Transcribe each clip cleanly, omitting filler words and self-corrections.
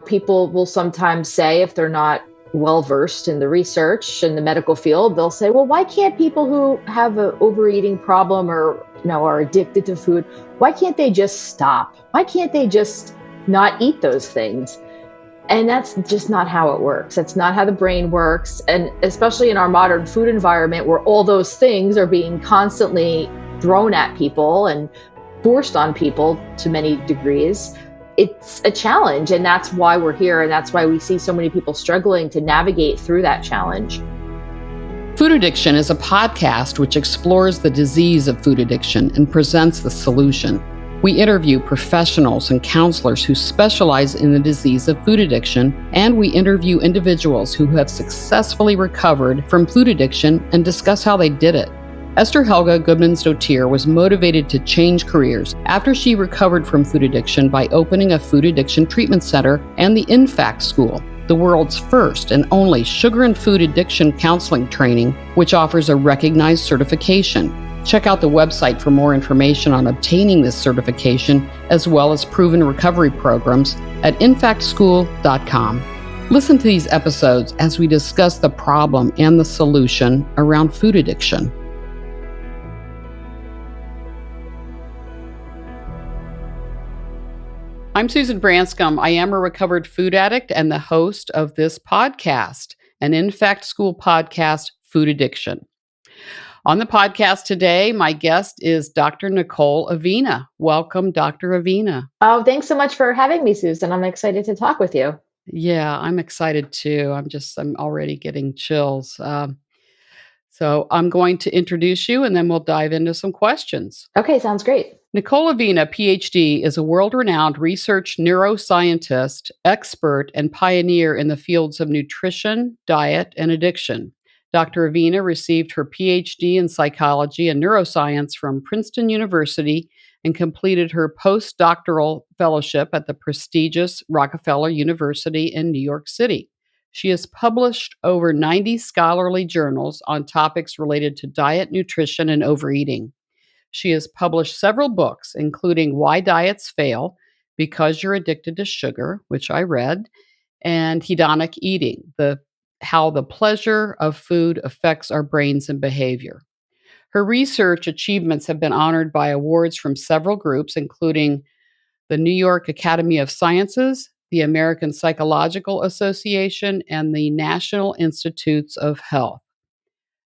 people will sometimes say, if they're not well versed in the research in the medical field, they'll say, well, why can't people who have an overeating problem or, are addicted to food, why can't they just stop? Why can't they just not eat those things? And that's just not how it works. That's not how the brain works. And especially in our modern food environment where all those things are being constantly thrown at people and forced on people to many degrees, it's a challenge. And that's why we're here. And that's why we see so many people struggling to navigate through that challenge. Food Addiction is a podcast which explores the disease of food addiction and presents the solution. We interview professionals and counselors who specialize in the disease of food addiction, and we interview individuals who have successfully recovered from food addiction and discuss how they did it. Esther Helga Goodman-Stotier was motivated to change careers after she recovered from food addiction by opening a food addiction treatment center and the InFact School, the world's first and only sugar and food addiction counseling training, which offers a recognized certification. Check out the website for more information on obtaining this certification, as well as proven recovery programs at infactschool.com. Listen to these episodes as we discuss the problem and the solution around food addiction. I'm Susan Branscome. I am a recovered food addict and the host of this podcast, an InFact School podcast, Food Addiction. On the podcast today, my guest is Dr. Nicole Avena. Welcome, Dr. Avena. Oh, thanks so much for having me, Susan. I'm excited to talk with you. Yeah, I'm excited too. I'm already getting chills. So I'm going to introduce you and then we'll dive into some questions. Okay, sounds great. Nicole Avena, PhD, is a world-renowned research neuroscientist, expert, and pioneer in the fields of nutrition, diet, and addiction. Dr. Avena received her PhD in psychology and neuroscience from Princeton University and completed her postdoctoral fellowship at the prestigious Rockefeller University in New York City. She has published over 90 scholarly journals on topics related to diet, nutrition, and overeating. She has published several books, including Why Diets Fail, Because You're Addicted to Sugar, which I read, and Hedonic Eating, How the Pleasure of Food Affects Our Brains and Behavior. Her research achievements have been honored by awards from several groups, including the New York Academy of Sciences, the American Psychological Association, and the National Institutes of Health.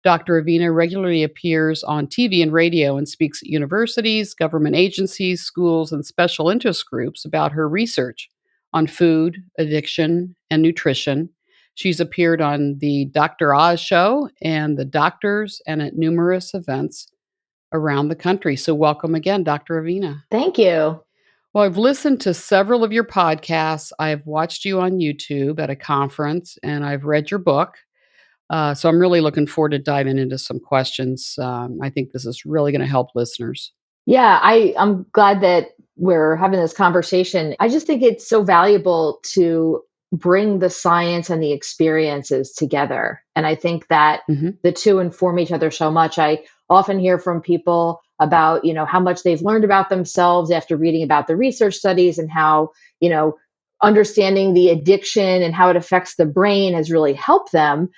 Dr. Avena regularly appears on TV and radio and speaks at universities, government agencies, schools, and special interest groups about her research on food, addiction, and nutrition. She's appeared on the Dr. Oz show and the doctors and at numerous events around the country. So welcome again, Dr. Avena. Thank you. Well, I've listened to several of your podcasts. I've watched you on YouTube at a conference, and I've read your book. So I'm really looking forward to diving into some questions. I think this is really going to help listeners. Yeah, I'm glad that we're having this conversation. I just think it's so valuable to bring the science and the experiences together. And I think that the two inform each other so much. I often hear from people about, how much they've learned about themselves after reading about the research studies and how, understanding the addiction and how it affects the brain has really helped them.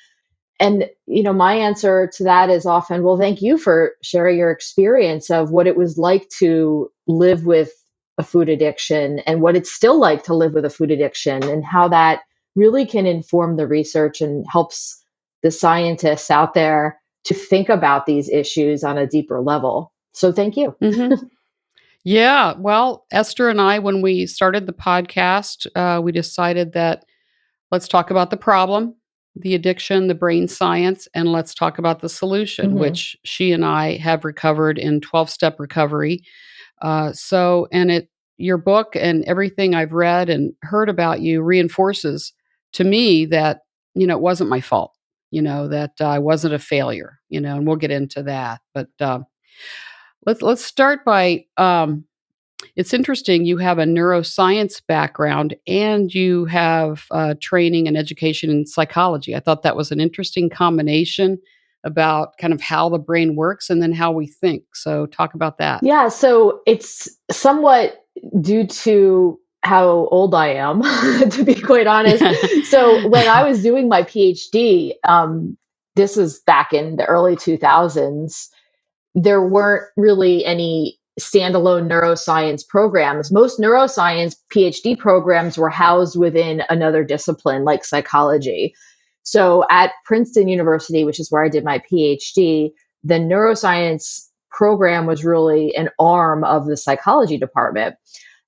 And, my answer to that is often, well, thank you for sharing your experience of what it was like to live with a food addiction and what it's still like to live with a food addiction and how that really can inform the research and helps the scientists out there to think about these issues on a deeper level. So thank you. Yeah. Well, Esther and I, when we started the podcast, we decided that let's talk about the problem, the addiction, the brain science, and let's talk about the solution, which she and I have recovered in 12-step recovery. Your book and everything I've read and heard about you reinforces to me that, it wasn't my fault, that I wasn't a failure, and we'll get into that. But let's start by, it's interesting. You have a neuroscience background and you have training and education in psychology. I thought that was an interesting combination about kind of how the brain works and then how we think. So talk about that. Yeah. So it's somewhat due to how old I am, to be quite honest. So when I was doing my PhD, this was back in the early 2000s, there weren't really any standalone neuroscience programs. Most neuroscience PhD programs were housed within another discipline like psychology. So at Princeton University, which is where I did my PhD, the neuroscience program was really an arm of the psychology department.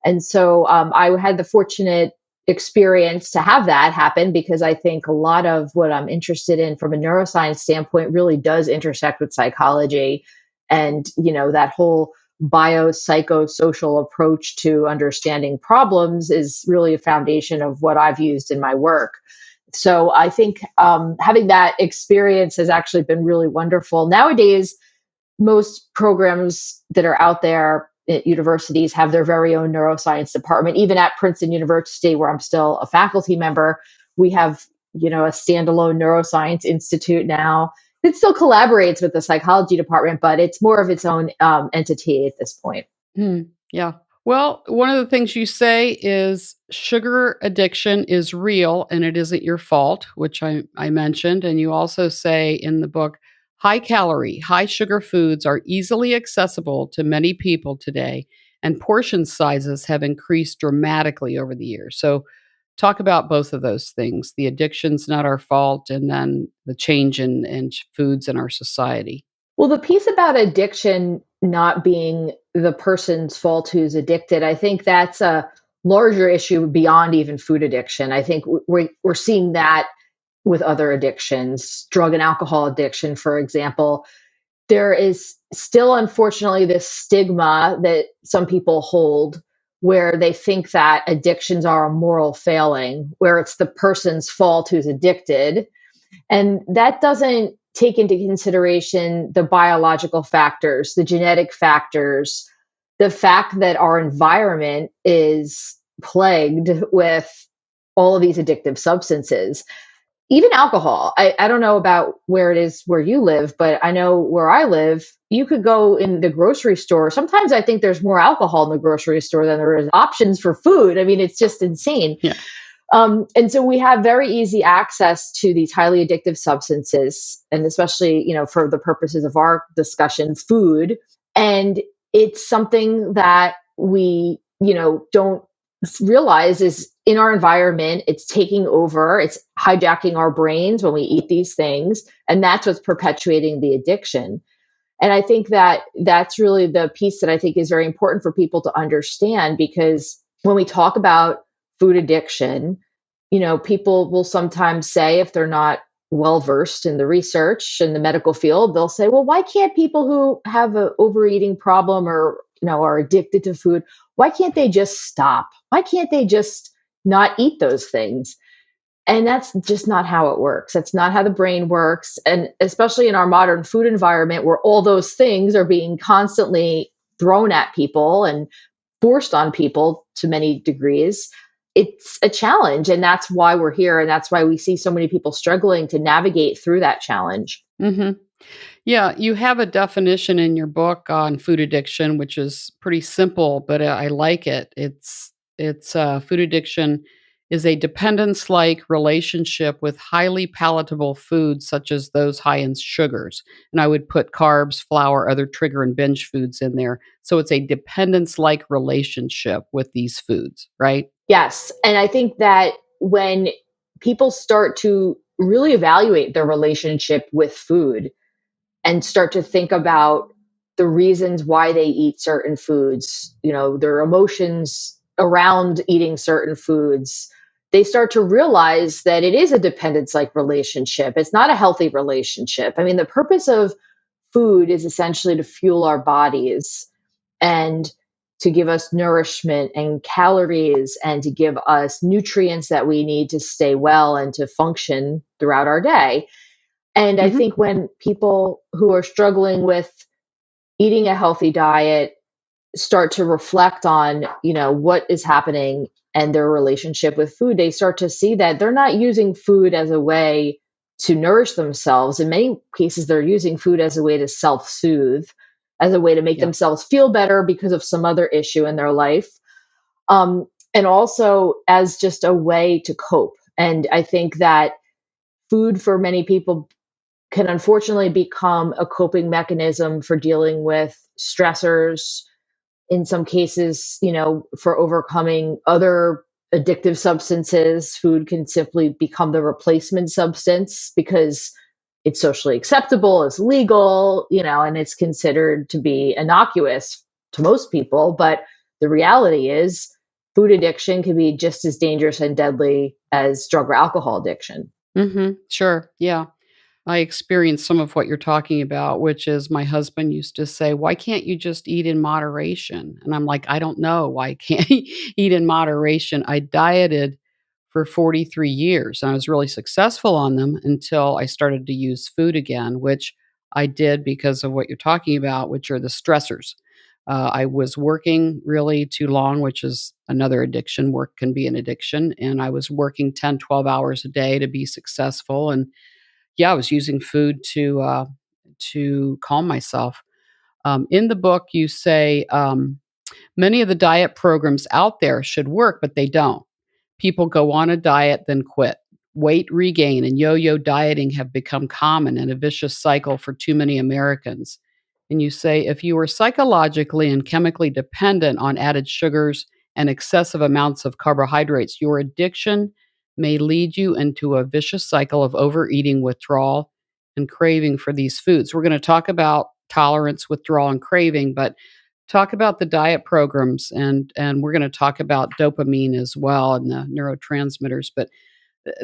And so I had the fortunate experience to have that happen because I think a lot of what I'm interested in from a neuroscience standpoint really does intersect with psychology. And, that whole biopsychosocial approach to understanding problems is really a foundation of what I've used in my work. So I think having that experience has actually been really wonderful. Nowadays, most programs that are out there at universities have their very own neuroscience department. Even at Princeton University, where I'm still a faculty member, we have, a standalone neuroscience institute now. It still collaborates with the psychology department, but it's more of its own entity at this point. Yeah. Well, one of the things you say is sugar addiction is real and it isn't your fault, which I mentioned. And you also say in the book, high calorie, high sugar foods are easily accessible to many people today, and portion sizes have increased dramatically over the years. So, talk about both of those things. The addiction's not our fault, and then the change in foods in our society. Well, the piece about addiction not being the person's fault who's addicted, I think that's a larger issue beyond even food addiction. I think we're seeing that with other addictions, drug and alcohol addiction, for example. There is still, unfortunately, this stigma that some people hold where they think that addictions are a moral failing, where it's the person's fault who's addicted. And that doesn't take into consideration the biological factors, the genetic factors, the fact that our environment is plagued with all of these addictive substances. Even alcohol. I don't know about where it is where you live, but I know where I live, you could go in the grocery store. Sometimes I think there's more alcohol in the grocery store than there is options for food. I mean, it's just insane. Yeah. And so we have very easy access to these highly addictive substances, and especially, for the purposes of our discussion, food. And it's something that we, don't realize is in our environment. It's taking over, it's hijacking our brains when we eat these things. And that's what's perpetuating the addiction. And I think that that's really the piece that I think is very important for people to understand, because when we talk about food addiction, people will sometimes say, if they're not well versed in the research in the medical field, they'll say, well, why can't people who have an overeating problem or, are addicted to food, why can't they just stop? Why can't they just not eat those things? And that's just not how it works. That's not how the brain works. And especially in our modern food environment where all those things are being constantly thrown at people and forced on people to many degrees, it's a challenge. And that's why we're here. And that's why we see so many people struggling to navigate through that challenge. Hmm. Yeah, you have a definition in your book on food addiction, which is pretty simple, but I like it. It's food addiction is a dependence-like relationship with highly palatable foods, such as those high in sugars. And I would put carbs, flour, other trigger and binge foods in there. So it's a dependence-like relationship with these foods, right? Yes. And I think that when people start to really evaluate their relationship with food and start to think about the reasons why they eat certain foods, their emotions around eating certain foods, they start to realize that it is a dependence like relationship. It's not a healthy relationship. I mean, the purpose of food is essentially to fuel our bodies and to give us nourishment and calories and to give us nutrients that we need to stay well and to function throughout our day. And I Hmm. think when people who are struggling with eating a healthy diet start to reflect on, what is happening and their relationship with food, they start to see that they're not using food as a way to nourish themselves. In many cases, they're using food as a way to self-soothe, as a way to make Yeah. themselves feel better because of some other issue in their life. Um, and also as just a way to cope. And I think that food for many people can unfortunately become a coping mechanism for dealing with stressors, in some cases, for overcoming other addictive substances. Food can simply become the replacement substance because it's socially acceptable, it's legal, and it's considered to be innocuous to most people. But the reality is, food addiction can be just as dangerous and deadly as drug or alcohol addiction. Sure. Yeah. I experienced some of what you're talking about, which is my husband used to say, "Why can't you just eat in moderation?" And I'm like, "I don't know why I can't eat in moderation." I dieted for 43 years and I was really successful on them until I started to use food again, which I did because of what you're talking about, which are the stressors. I was working really too long, which is another addiction. Work can be an addiction. And I was working 10, 12 hours a day to be successful. And yeah, I was using food to calm myself. In the book, you say many of the diet programs out there should work, but they don't. People go on a diet, then quit. Weight regain and yo yo dieting have become common and a vicious cycle for too many Americans. And you say if you are psychologically and chemically dependent on added sugars and excessive amounts of carbohydrates, your addiction may lead you into a vicious cycle of overeating, withdrawal, and craving for these foods. We're going to talk about tolerance, withdrawal, and craving, but talk about the diet programs and we're going to talk about dopamine as well and the neurotransmitters. But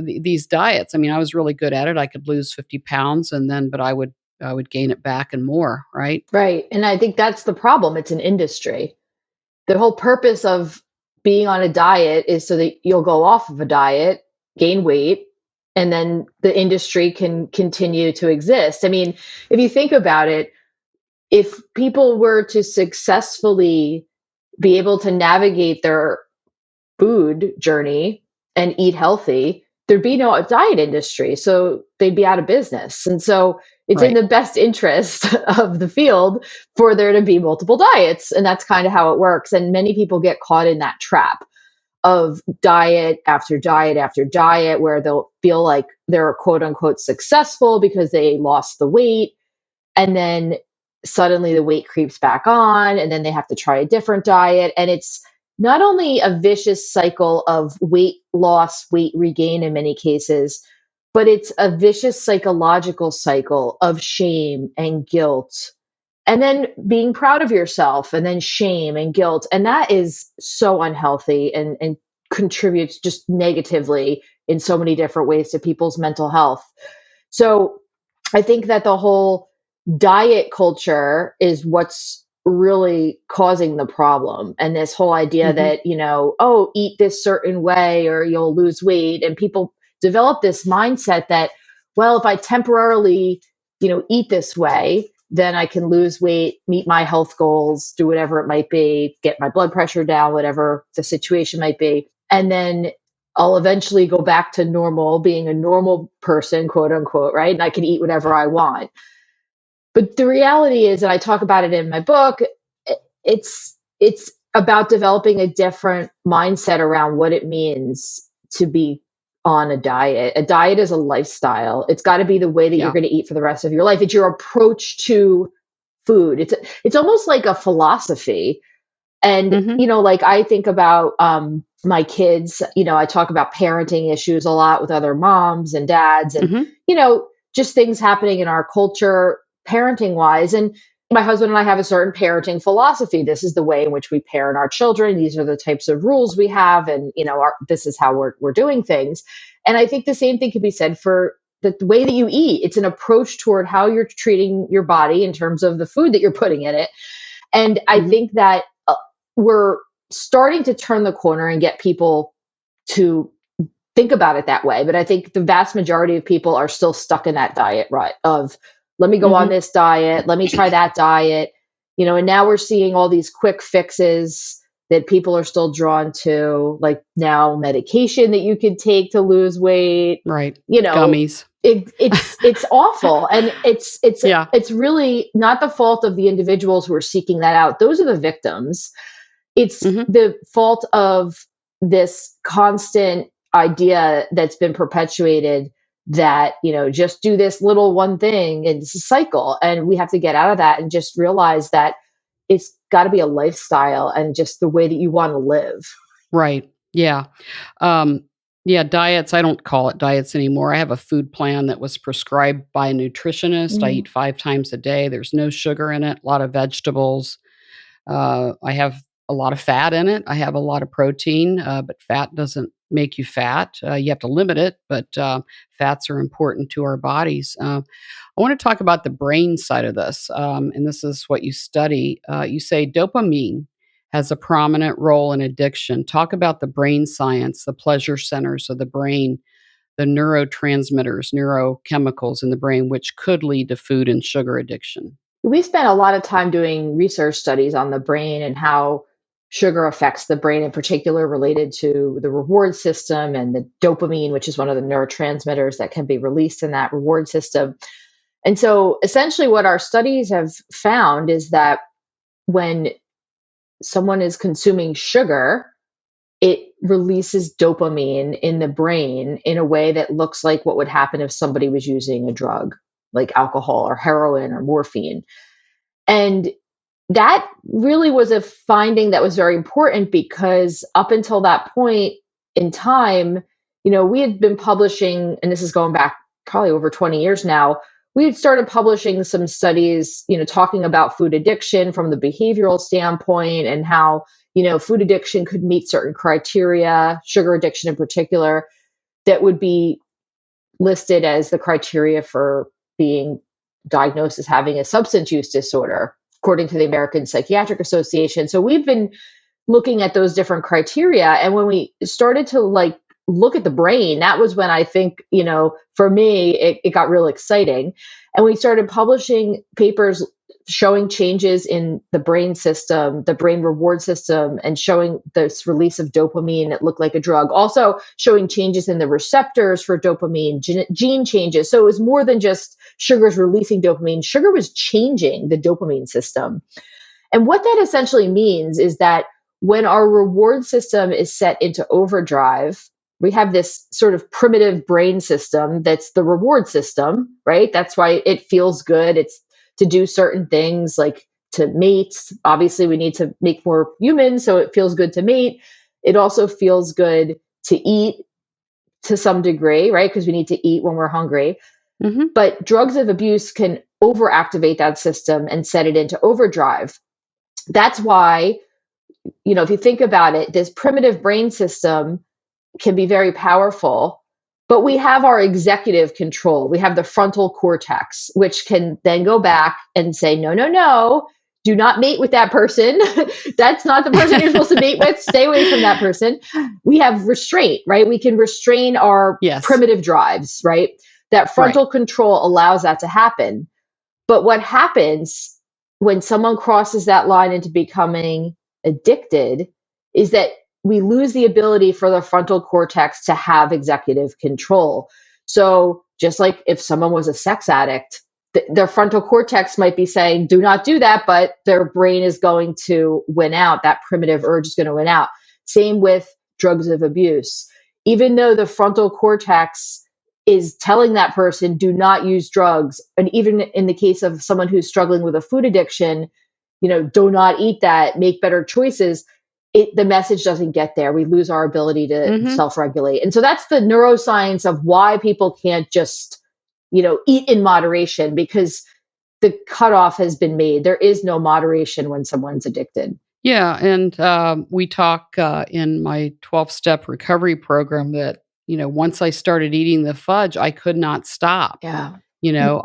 these diets, I mean, I was really good at it. I could lose 50 pounds and then but I would gain it back and more, right? Right. And I think that's the problem. It's an industry. The whole purpose of being on a diet is so that you'll go off of a diet, gain weight, and then the industry can continue to exist. I mean, if you think about it, if people were to successfully be able to navigate their food journey and eat healthy, there'd be no diet industry. So they'd be out of business. And so it's in Right. the best interest of the field for there to be multiple diets. And that's kind of how it works. And many people get caught in that trap of diet after diet after diet, where they'll feel like they're quote unquote successful because they lost the weight. And then suddenly the weight creeps back on, and then they have to try a different diet. And it's not only a vicious cycle of weight loss, weight regain in many cases, but it's a vicious psychological cycle of shame and guilt. And then being proud of yourself, and then shame and guilt. And that is so unhealthy and contributes just negatively in so many different ways to people's mental health. So I think that the whole diet culture is what's really causing the problem. And this whole idea Hmm. that, oh, eat this certain way or you'll lose weight. And people develop this mindset that, well, if I temporarily, eat this way, then I can lose weight, meet my health goals, do whatever it might be, get my blood pressure down, whatever the situation might be. And then I'll eventually go back to normal, being a normal person, quote unquote, right? And I can eat whatever I want. But the reality is, and I talk about it in my book, it's about developing a different mindset around what it means to be on a diet. A diet is a lifestyle. It's got to be the way that you're Yeah. going to eat for the rest of your life. It's your approach to food. It's almost like a philosophy. And, Hmm. like I think about my kids, I talk about parenting issues a lot with other moms and dads and, Hmm. you know, just things happening in our culture, parenting wise. And my husband and I have a certain parenting philosophy. This is the way in which we parent our children. These are the types of rules we have. And, this is how we're doing things. And I think the same thing can be said for the way that you eat. It's an approach toward how you're treating your body in terms of the food that you're putting in it. And I Hmm. think that we're starting to turn the corner and get people to think about it that way. But I think the vast majority of people are still stuck in that diet rut of, let me go on Hmm. this diet, let me try that diet, and now we're seeing all these quick fixes that people are still drawn to, like now medication that you could take to lose weight, Right. you know, Gummies. it's awful. And Yeah. it's really not the fault of the individuals who are seeking that out. Those are the victims. It's Hmm. the fault of this constant idea that's been perpetuated that, just do this little one thing and it's a cycle. And we have to get out of that and just realize that it's got to be a lifestyle and just the way that you want to live. Right. Yeah. Um, yeah, diets, I don't call it diets anymore. I have a food plan that was prescribed by a nutritionist. I Mm. eat 5 times a day. There's no sugar in it, a lot of vegetables. I have a lot of fat in it. I have a lot of protein, but fat doesn't make you fat. You have to limit it, but fats are important to our bodies. I want to talk about the brain side of this, and this is what you study. You say dopamine has a prominent role in addiction. Talk about the brain science, the pleasure centers of the brain, the neurotransmitters, neurochemicals in the brain, which could lead to food and sugar addiction. We spent a lot of time doing research studies on the brain and how sugar affects the brain, in particular, related to the reward system and the dopamine, which is one of the neurotransmitters that can be released in that reward system. And so, essentially, what our studies have found is that when someone is consuming sugar, it releases dopamine in the brain in a way that looks like what would happen if somebody was using a drug like alcohol or heroin or morphine. And that really was a finding that was very important because up until that point in time, we had been publishing, and this is going back probably over 20 years now. We had started publishing some studies, talking about food addiction from the behavioral standpoint and how, food addiction could meet certain criteria, sugar addiction in particular, that would be listed as the criteria for being diagnosed as having a substance use disorder, according to the American Psychiatric Association. So we've been looking at those different criteria. And when we started to look at the brain, that was when I think, for me, it got real exciting. And we started publishing papers showing changes in the brain system, the brain reward system, and showing this release of dopamine that looked like a drug. Also showing changes in the receptors for dopamine, gene changes. So it was more than just sugars releasing dopamine. Sugar was changing the dopamine system. And what that essentially means is that when our reward system is set into overdrive, we have this sort of primitive brain system that's the reward system, right? That's why it feels good. It's to do certain things like to mate. Obviously, we need to make more humans, so it feels good to mate. It also feels good to eat to some degree, right? Because we need to eat when we're hungry. Hmm. But drugs of abuse can overactivate that system and set it into overdrive. That's why, if you think about it, this primitive brain system can be very powerful, but we have our executive control. We have the frontal cortex, which can then go back and say, no, no, no, do not mate with that person. That's not the person you're supposed to mate with. Stay away from that person. We have restraint, right? We can restrain our Yes. primitive drives, right? That Right. frontal control allows that to happen. But what happens when someone crosses that line into becoming addicted is that we lose the ability for the frontal cortex to have executive control. So, just like if someone was a sex addict, their frontal cortex might be saying, do not do that, but their brain is going to win out. That primitive urge is going to win out. Same with drugs of abuse. Even though the frontal cortex is telling that person, do not use drugs. And even in the case of someone who's struggling with a food addiction, do not eat that, make better choices. The message doesn't get there. We lose our ability to Hmm. self-regulate. And so that's the neuroscience of why people can't just, eat in moderation, because the cutoff has been made. There is no moderation when someone's addicted. Yeah, and we talk in my 12-step recovery program that once I started eating the fudge, I could not stop. Yeah.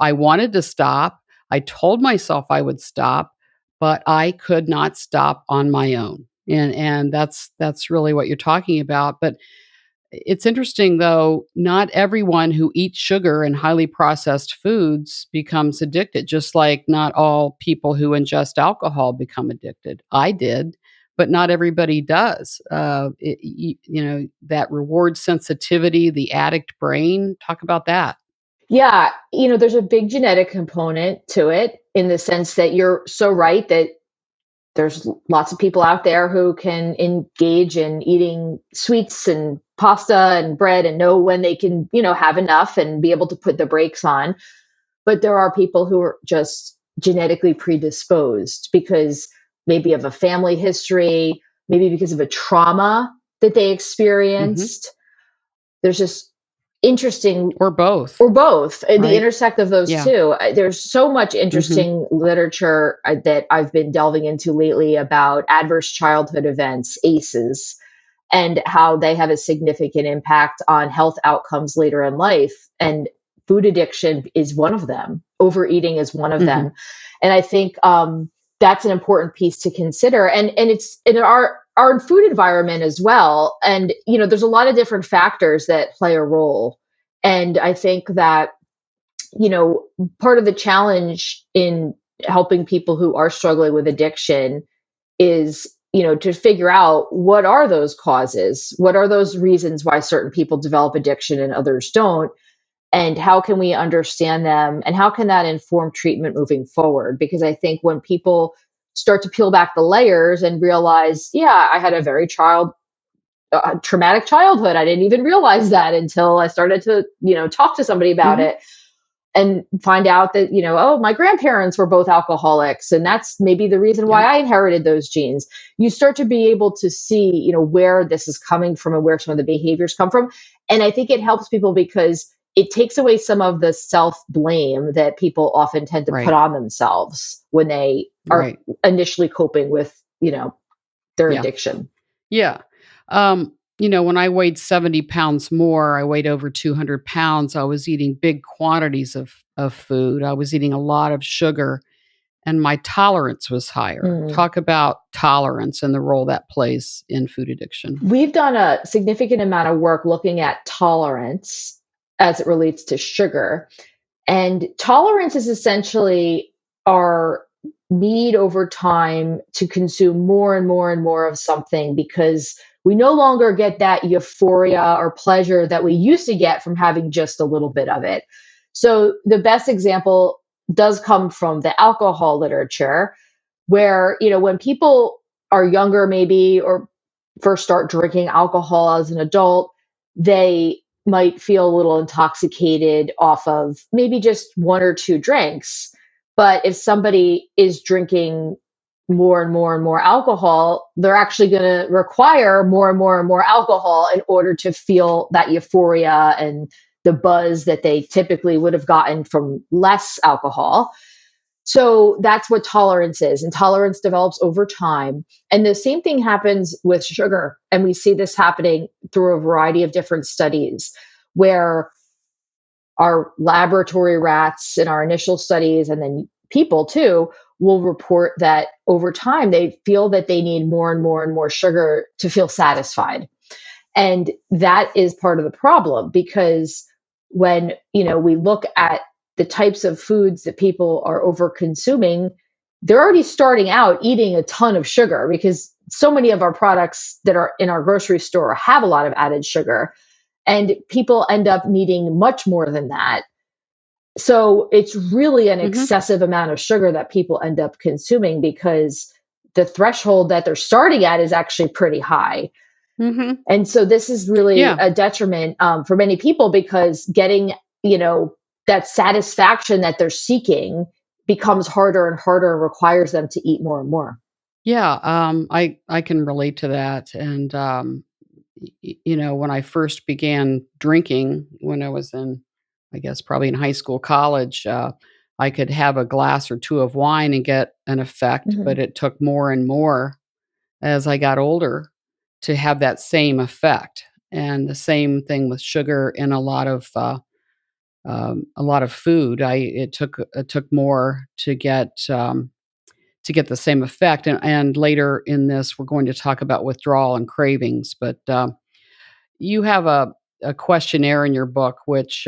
I wanted to stop. I told myself I would stop, but I could not stop on my own. And that's really what you're talking about. But it's interesting, though, not everyone who eats sugar and highly processed foods becomes addicted, just like not all people who ingest alcohol become addicted. I did, but not everybody does. That reward sensitivity, the addict brain, talk about that. Yeah, there's a big genetic component to it in the sense that you're so right that there's lots of people out there who can engage in eating sweets and pasta and bread and know when they can, have enough and be able to put the brakes on. But there are people who are just genetically predisposed because maybe of a family history, maybe because of a trauma that they Mhm. experienced. There's just interesting, Or both, or both, the right? intersect of those Yeah. two. There's so much Mhm. interesting literature that I've been delving into lately about adverse childhood events, ACEs, and how they have a significant impact on health outcomes later in life. And food addiction is one of them. Overeating is one of Mhm. them. And I think that's an important piece to consider. And it's in our food environment as well. And there's a lot of different factors that play a role. And I think that you know part of the challenge in helping people who are struggling with addiction is to figure out what are those causes, what are those reasons why certain people develop addiction and others don't, and how can we understand them, and how can that inform treatment moving forward. Because I think when people start to peel back the layers and realize, yeah, I had a very traumatic childhood, I didn't even realize that until I started to talk to somebody about Mhm. it, and find out that, oh, my grandparents were both alcoholics, and that's maybe the reason why Yep. I inherited those genes. You start to be able to see, where this is coming from and where some of the behaviors come from. And I think it helps people because it takes away some of the self blame that people often tend to put Right. on themselves when they are Right. initially coping with, their Yeah. addiction. Yeah. When I weighed 70 pounds more, I weighed over 200 pounds. I was eating big quantities of food. I was eating a lot of sugar, and my tolerance was higher. Mm. Talk about tolerance and the role that plays in food addiction. We've done a significant amount of work looking at tolerance as it relates to sugar. And tolerance is essentially our need over time to consume more and more and more of something because we no longer get that euphoria or pleasure that we used to get from having just a little bit of it. So the best example does come from the alcohol literature, where, when people are younger, maybe, or first start drinking alcohol as an adult, they might feel a little intoxicated off of maybe just one or two drinks. But if somebody is drinking more and more and more alcohol, they're actually going to require more and more and more alcohol in order to feel that euphoria and the buzz that they typically would have gotten from less alcohol. So that's what tolerance is. And tolerance develops over time. And the same thing happens with sugar. And we see this happening through a variety of different studies where our laboratory rats in our initial studies, and then people too, will report that over time they feel that they need more and more and more sugar to feel satisfied. And that is part of the problem because when, we look at the types of foods that people are over consuming, they're already starting out eating a ton of sugar because so many of our products that are in our grocery store have a lot of added sugar, and people end up needing much more than that. So it's really an Mhm. excessive amount of sugar that people end up consuming because the threshold that they're starting at is actually pretty high. Mhm. And so this is really Yeah. a detriment for many people because getting, that satisfaction that they're seeking becomes harder and harder and requires them to eat more and more. Yeah, I can relate to that, and, when I first began drinking when I was in, I guess, probably in high school, college, I could have a glass or 2 of wine and get an effect, but Mhm. it took more and more as I got older to have that same effect, and the same thing with sugar and a lot of food. I it took more to get the same effect, and later in this, we're going to talk about withdrawal and cravings, but, you have a questionnaire in your book, which,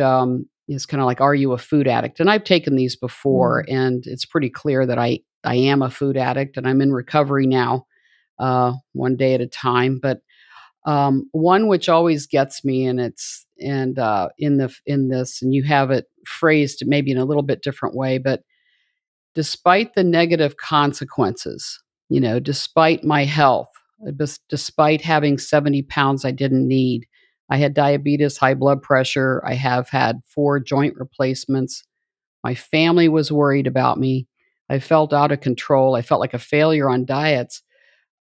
is kinda like, "Are you a food addict?" And I've taken these before, Mm. and it's pretty clear that I am a food addict, and I'm in recovery now, one day at a time, but, one which always gets me, and in this, and you have it phrased maybe in a little bit different way, but despite the negative consequences, despite my health, despite having 70 pounds I didn't need. I had diabetes, high blood pressure. I have had 4 joint replacements. My family was worried about me. I felt out of control. I felt like a failure on diets,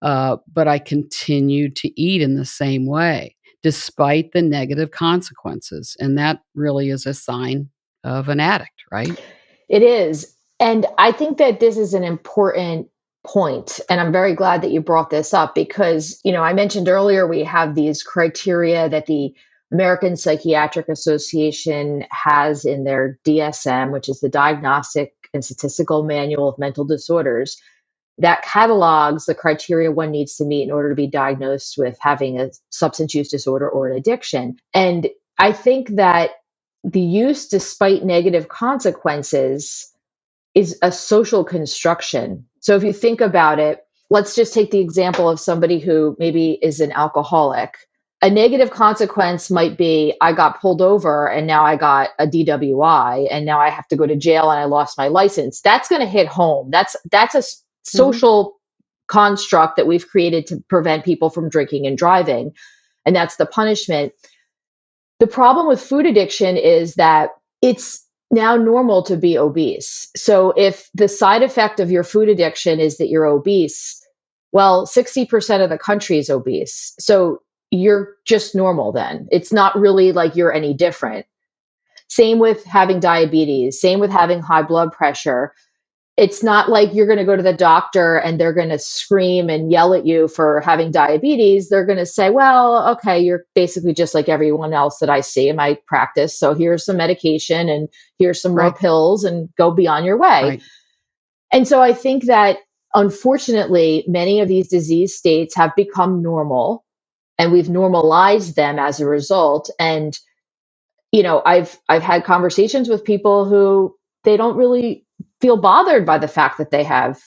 but I continued to eat in the same way despite the negative consequences. And that really is a sign of an addict, right? It is. And I think that this is an important point, and I'm very glad that you brought this up because, I mentioned earlier we have these criteria that the American Psychiatric Association has in their DSM, which is the Diagnostic and Statistical Manual of Mental Disorders, that catalogs the criteria one needs to meet in order to be diagnosed with having a substance use disorder or an addiction. And I think that the use, despite negative consequences, is a social construction. So if you think about it, let's just take the example of somebody who maybe is an alcoholic. A negative consequence might be I got pulled over and now I got a DWI and now I have to go to jail and I lost my license. That's going to hit home. That's a Hmm. social construct that we've created to prevent people from drinking and driving, and that's the punishment. The problem with food addiction is that it's now normal to be obese. So if the side effect of your food addiction is that you're obese, well, 60% of the country is obese. So you're just normal then. It's not really like you're any different. Same with having diabetes, same with having high blood pressure. It's not like you're going to go to the doctor and they're going to scream and yell at you for having diabetes. They're going to say, well, okay, you're basically just like everyone else that I see in my practice. So here's some medication and here's some more Right. pills and go be on your way. Right. And so I think that unfortunately, many of these disease states have become normal and we've normalized them as a result. And I've had conversations with people who they don't really feel bothered by the fact that they have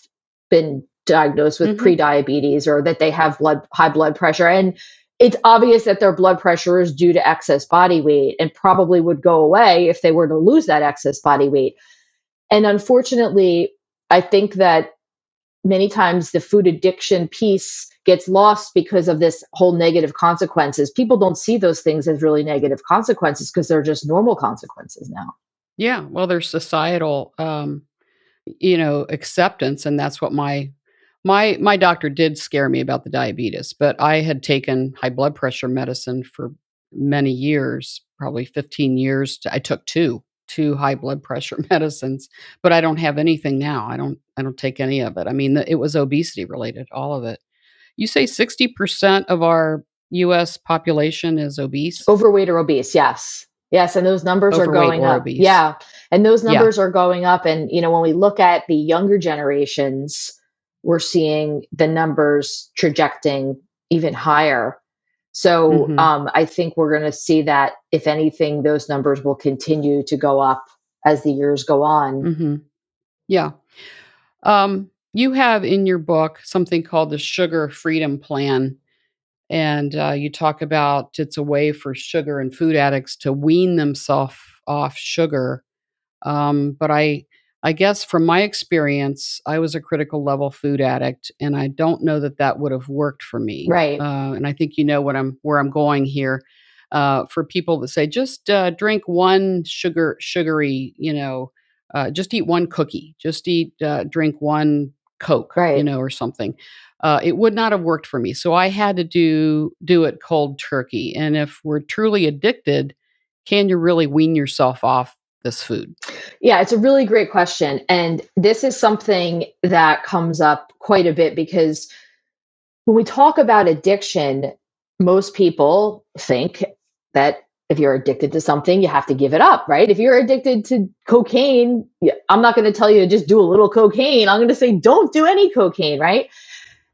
been diagnosed with Hmm. prediabetes or that they have high blood pressure. And it's obvious that their blood pressure is due to excess body weight and probably would go away if they were to lose that excess body weight. And unfortunately, I think that many times the food addiction piece gets lost because of this whole negative consequences. People don't see those things as really negative consequences because they're just normal consequences now. Yeah. Well, there's societal, acceptance, and that's what my doctor did scare me about the diabetes, but I had taken high blood pressure medicine for many years, probably 15 years. I took two high blood pressure medicines, but I don't have anything now. I don't take any of it. I mean, it was obesity related, all of it. You say 60% of our US population is obese, Overweight or obese, yes. Yes, and those numbers are overweight going or up. obese. Yeah. And those Yeah. numbers are going up. And, when we look at the younger generations, we're seeing the numbers trajecting even higher. So Mhm. I think we're going to see that, if anything, those numbers will continue to go up as the years go on. Mhm. Yeah. You have in your book something called the Sugar Freedom Plan, and you talk about it's a way for sugar and food addicts to wean themselves off sugar. But I guess from my experience, I was a critical level food addict, and I don't know that that would have worked for me. Right, And I think you know where I'm going here. For people that say just drink one sugary, just eat one cookie, just drink one Coke, right. or something. It would not have worked for me. So I had to do it cold turkey. And if we're truly addicted, can you really wean yourself off this food? Yeah, it's a really great question. And this is something that comes up quite a bit because when we talk about addiction, most people think that if you're addicted to something, you have to give it up, right? If you're addicted to cocaine, I'm not going to tell you to just do a little cocaine. I'm going to say, don't do any cocaine, right?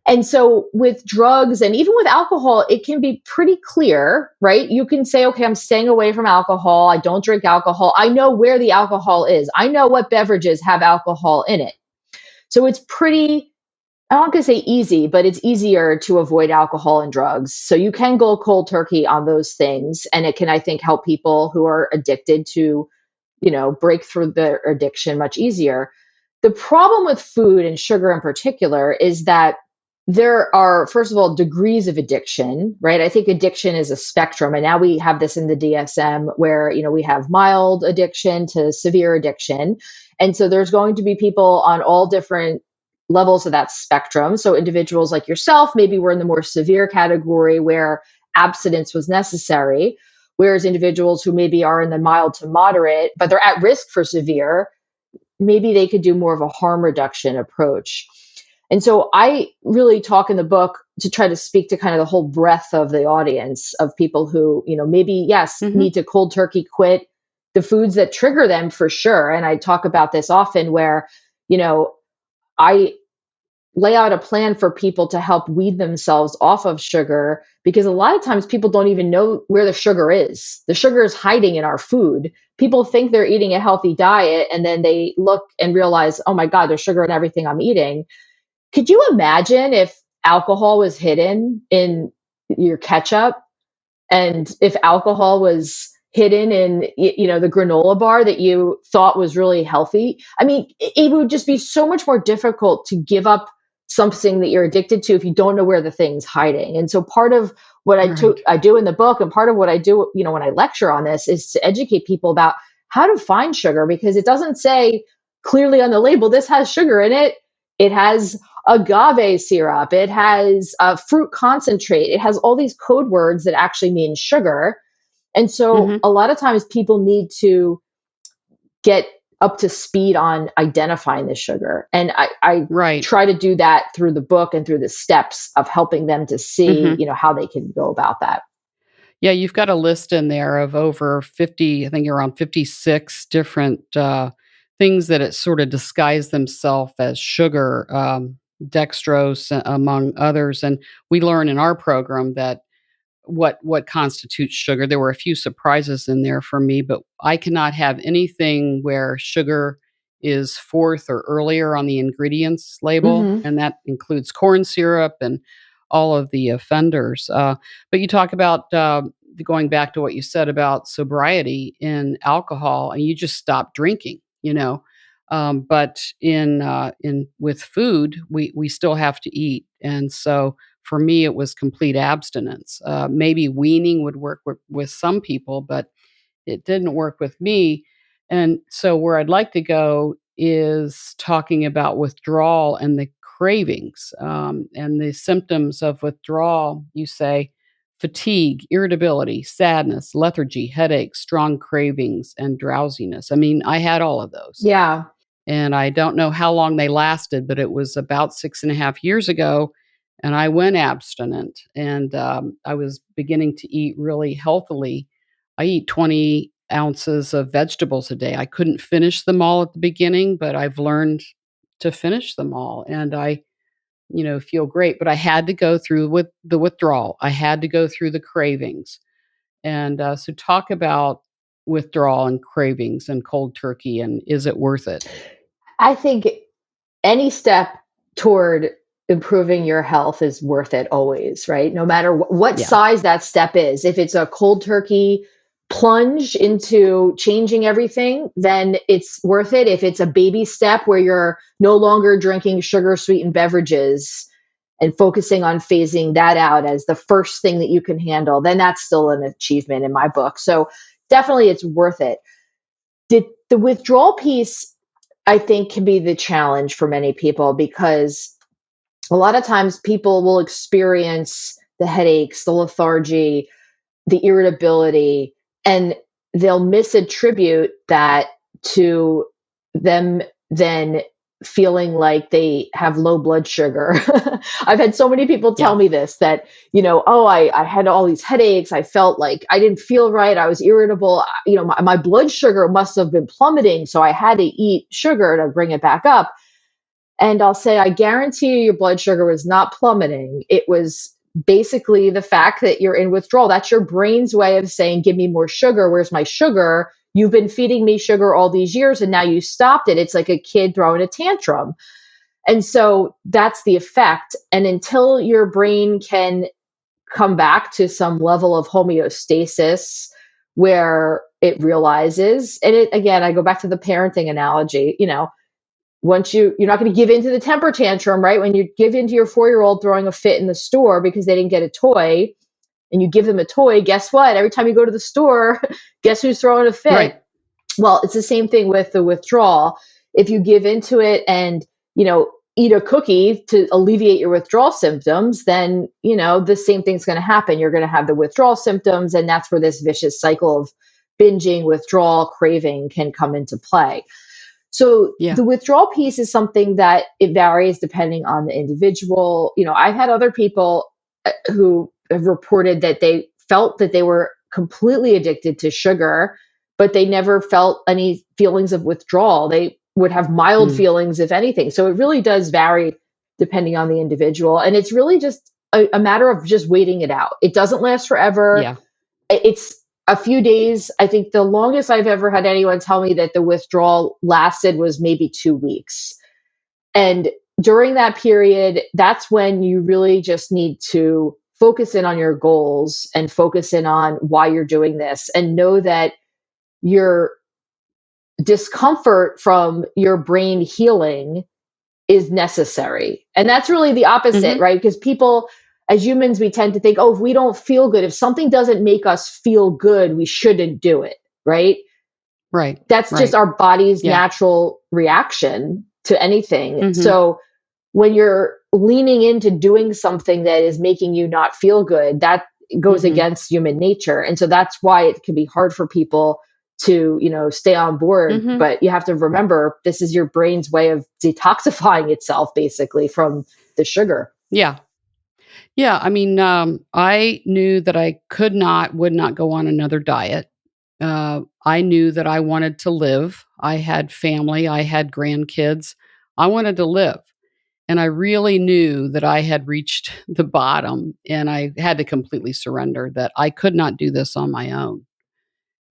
And so with drugs and even with alcohol, it can be pretty clear, right? You can say, okay, I'm staying away from alcohol. I don't drink alcohol. I know where the alcohol is. I know what beverages have alcohol in it. So it's pretty, I'm not going to say easy, but it's easier to avoid alcohol and drugs. So you can go cold turkey on those things. And it can, I think, help people who are addicted to, break through their addiction much easier. The problem with food and sugar in particular is that there are, first of all, degrees of addiction, right? I think addiction is a spectrum. And now we have this in the DSM where, we have mild addiction to severe addiction. And so there's going to be people on all different levels of that spectrum. So individuals like yourself, maybe we're in the more severe category where abstinence was necessary. Whereas individuals who maybe are in the mild to moderate, but they're at risk for severe, maybe they could do more of a harm reduction approach. And so I really talk in the book to try to speak to kind of the whole breadth of the audience of people who, maybe, yes, Hmm. need to cold turkey quit the foods that trigger them for sure. And I talk about this often where, I lay out a plan for people to help weed themselves off of sugar, because a lot of times people don't even know where the sugar is. The sugar is hiding in our food. People think they're eating a healthy diet and then they look and realize, oh my God, there's sugar in everything I'm eating. Could you imagine if alcohol was hidden in your ketchup, and if alcohol was hidden in the granola bar that you thought was really healthy? I mean, it would just be so much more difficult to give up something that you're addicted to if you don't know where the thing's hiding. And so part of what Right. I do in the book, and part of what I do, when I lecture on this, is to educate people about how to find sugar, because it doesn't say clearly on the label this has sugar in it. It has agave syrup, it has a fruit concentrate, it has all these code words that actually mean sugar. And so Hmm. a lot of times people need to get up to speed on identifying the sugar. And I Right. try to do that through the book and through the steps of helping them to see, Hmm. how they can go about that. Yeah, you've got a list in there of over 50, I think around 56 different things that it sort of disguise themselves as sugar, dextrose, among others. And we learn in our program that what constitutes sugar. There were a few surprises in there for me, but I cannot have anything where sugar is fourth or earlier on the ingredients label, Hmm. and that includes corn syrup and all of the offenders. But you talk about going back to what you said about sobriety in alcohol, and you just stopped drinking. But in with food, we still have to eat, and so for me, it was complete abstinence. Maybe weaning would work with some people, but it didn't work with me. And so, where I'd like to go is talking about withdrawal and the cravings and the symptoms of withdrawal. You say fatigue, irritability, sadness, lethargy, headaches, strong cravings, and drowsiness. I mean, I had all of those. Yeah. And I don't know how long they lasted, but it was about 6.5 years ago, and I went abstinent, and, I was beginning to eat really healthily. I eat 20 ounces of vegetables a day. I couldn't finish them all at the beginning, but I've learned to finish them all, and I, feel great, but I had to go through with the withdrawal. I had to go through the cravings, and, so talk about withdrawal and cravings and cold turkey, and is it worth it? I think any step toward improving your health is worth it always, right? No matter what Yeah. size that step is. If it's a cold turkey plunge into changing everything, then it's worth it. If it's a baby step where you're no longer drinking sugar sweetened beverages and focusing on phasing that out as the first thing that you can handle, then that's still an achievement in my book. So definitely it's worth it. The withdrawal piece, I think, can be the challenge for many people, because a lot of times people will experience the headaches, the lethargy, the irritability, and they'll misattribute that to them then feeling like they have low blood sugar. I've had so many people tell Yeah. me this, that, oh, I had all these headaches. I felt like I didn't feel right. I was irritable. My blood sugar must have been plummeting. So I had to eat sugar to bring it back up. And I'll say, I guarantee you, your blood sugar was not plummeting. It was basically the fact that you're in withdrawal. That's your brain's way of saying, give me more sugar. Where's my sugar? You've been feeding me sugar all these years and now you stopped it. It's like a kid throwing a tantrum. And so that's the effect. And until your brain can come back to some level of homeostasis where it realizes, and it, again, I go back to the parenting analogy, you're not going to give into the temper tantrum, right? When you give into your 4-year-old throwing a fit in the store because they didn't get a toy, and you give them a toy, guess what? Every time you go to the store, guess who's throwing a fit? Right. Well, it's the same thing with the withdrawal. If you give into it and, eat a cookie to alleviate your withdrawal symptoms, then, the same thing's going to happen. You're going to have the withdrawal symptoms, and that's where this vicious cycle of binging, withdrawal, craving can come into play. So Yeah. the withdrawal piece is something that it varies depending on the individual. I've had other people who have reported that they felt that they were completely addicted to sugar, but they never felt any feelings of withdrawal. They would have mild Mm. feelings, if anything. So it really does vary depending on the individual. And it's really just a matter of just waiting it out. It doesn't last forever. Yeah. It's a few days. I think the longest I've ever had anyone tell me that the withdrawal lasted was maybe 2 weeks. And during that period, that's when you really just need to focus in on your goals and focus in on why you're doing this, and know that your discomfort from your brain healing is necessary. And that's really the opposite, Mhm. right? Because people, as humans, we tend to think, oh, if we don't feel good, if something doesn't make us feel good, we shouldn't do it, right? Right. That's just Right. our body's Yeah. natural reaction to anything. Mhm. So when you're leaning into doing something that is making you not feel good, that goes Mhm. against human nature. And so that's why it can be hard for people to, stay on board. Mhm. But you have to remember, this is your brain's way of detoxifying itself basically from the sugar. Yeah. Yeah. I mean, I knew that I would not go on another diet. I knew that I wanted to live. I had family. I had grandkids. I wanted to live. And I really knew that I had reached the bottom and I had to completely surrender, that I could not do this on my own.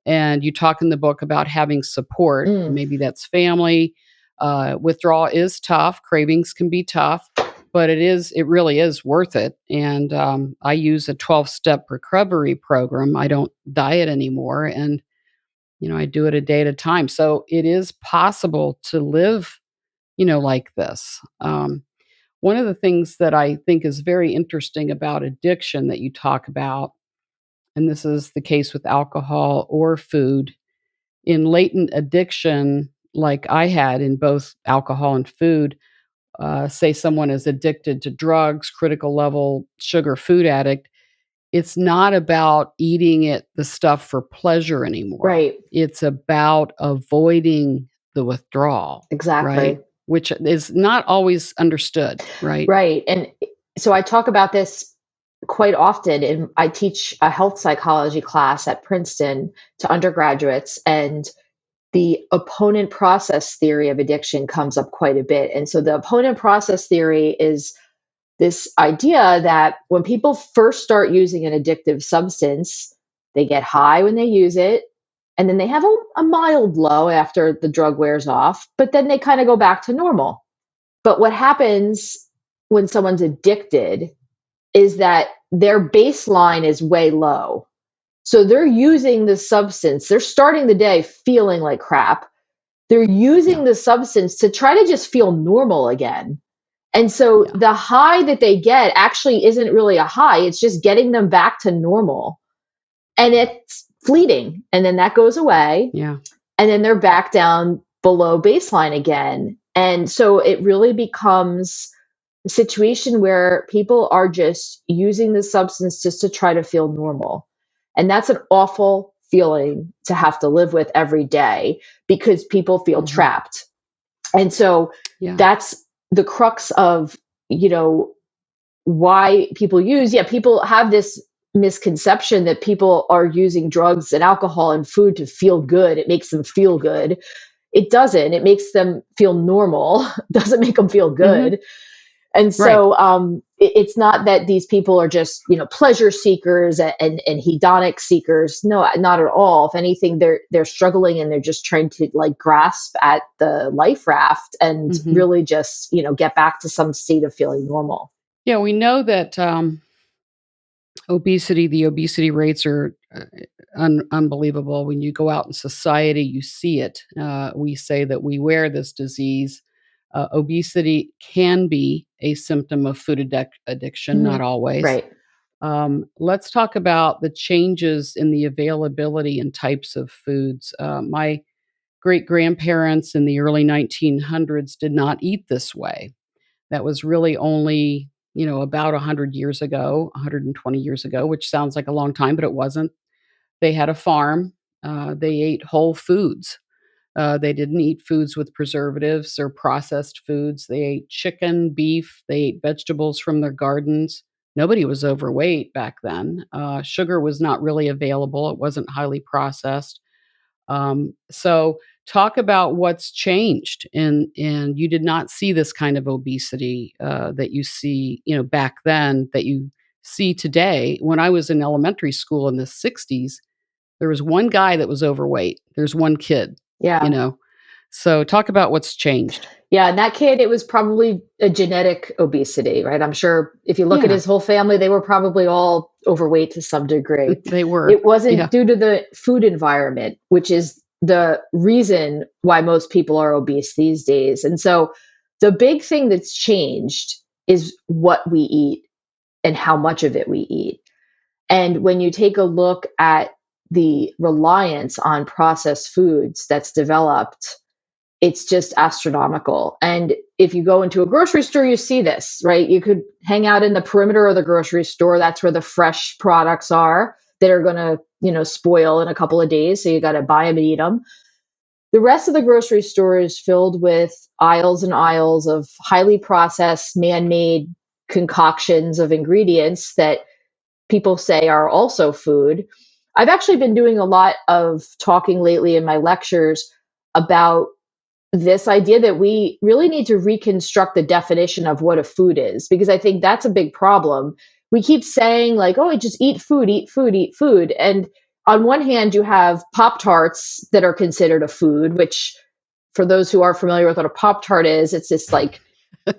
And you talk in the book about having support. Mm, Maybe that's family. Withdrawal is tough. Cravings can be tough, but it really is worth it. And I use a 12-step recovery program. I don't diet anymore. And, I do it a day at a time. So it is possible to live, like this. One of the things that I think is very interesting about addiction that you talk about, and this is the case with alcohol or food, in latent addiction, like I had in both alcohol and food, say someone is addicted to drugs, critical level sugar food addict, it's not about eating the stuff for pleasure anymore. right. It's about avoiding the withdrawal, Exactly. right? Which is not always understood, right? Right. And so I talk about this quite often, and I teach a health psychology class at Princeton to undergraduates, and the opponent process theory of addiction comes up quite a bit. And so the opponent process theory is this idea that when people first start using an addictive substance, they get high when they use it, and then they have a mild low after the drug wears off, but then they kind of go back to normal. But what happens when someone's addicted is that their baseline is way low. So they're using the substance, they're starting the day feeling like crap. They're Yeah. using the substance to try to just feel normal again. And so Yeah. the high that they get actually isn't really a high, it's just getting them back to normal. And it's fleeting. And then that goes away. Yeah. And then they're back down below baseline again. And so it really becomes a situation where people are just using the substance just to try to feel normal. And that's an awful feeling to have to live with every day because people feel Mhm. trapped. And so Yeah. that's the crux of, you know, why people use. Yeah, people have this misconception that people are using drugs and alcohol and food to feel good. It makes them feel good. It doesn't. It makes them feel normal. Doesn't make them feel Mhm. good. And Right. so it's not that these people are just, pleasure seekers and hedonic seekers. No, not at all. If anything, they're struggling and they're just trying to like grasp at the life raft and Mhm. really just, get back to some state of feeling normal. Yeah, we know that, the obesity rates are, unbelievable. When you go out in society, you see it. We say that we wear this disease, Obesity can be a symptom of food addiction, Hmm. not always. Right. Let's talk about the changes in the availability and types of foods. My great grandparents in the early 1900s did not eat this way. That was really only, about 100 years ago, 120 years ago, which sounds like a long time, but it wasn't. They had a farm. They ate whole foods. They didn't eat foods with preservatives or processed foods. They ate chicken, beef, they ate vegetables from their gardens. Nobody was overweight back then. Sugar was not really available, it wasn't highly processed. So, talk about what's changed. And you did not see this kind of obesity that you see, back then that you see today. When I was in elementary school in the 60s, there was one guy that was overweight. There's one kid, you Yeah. know? So talk about what's changed. Yeah, and that kid, it was probably a genetic obesity, right? I'm sure if you look at Yeah, his whole family, they were probably all overweight to some degree. they were. It wasn't Yeah. due to the food environment, which is the reason why most people are obese these days. And so the big thing that's changed is what we eat and how much of it we eat. And when you take a look at the reliance on processed foods that's developed, it's just astronomical. And if you go into a grocery store, you see this, right? You could hang out in the perimeter of the grocery store. That's where the fresh products are that are going to, spoil in a couple of days. So you got to buy them and eat them. The rest of the grocery store is filled with aisles and aisles of highly processed, man made concoctions of ingredients that people say are also food. I've actually been doing a lot of talking lately in my lectures about this idea that we really need to reconstruct the definition of what a food is, because I think that's a big problem. We keep saying, like, oh, just eat food, eat food, eat food. And on one hand, you have Pop Tarts that are considered a food, which, for those who are familiar with what a Pop Tart is, it's this like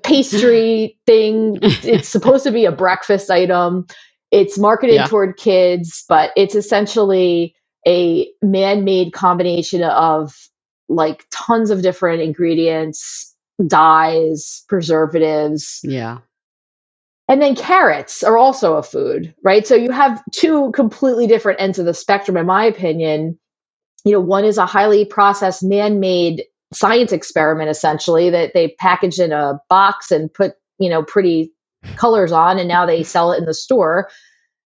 pastry thing. It's supposed to be a breakfast item. It's marketed Yeah. toward kids, but it's essentially a man-made combination of like tons of different ingredients, dyes, preservatives. Yeah. And then carrots are also a food, right? So you have two completely different ends of the spectrum, in my opinion. One is a highly processed, man-made science experiment, essentially, that they packaged in a box and put, pretty colors on, and now they sell it in the store.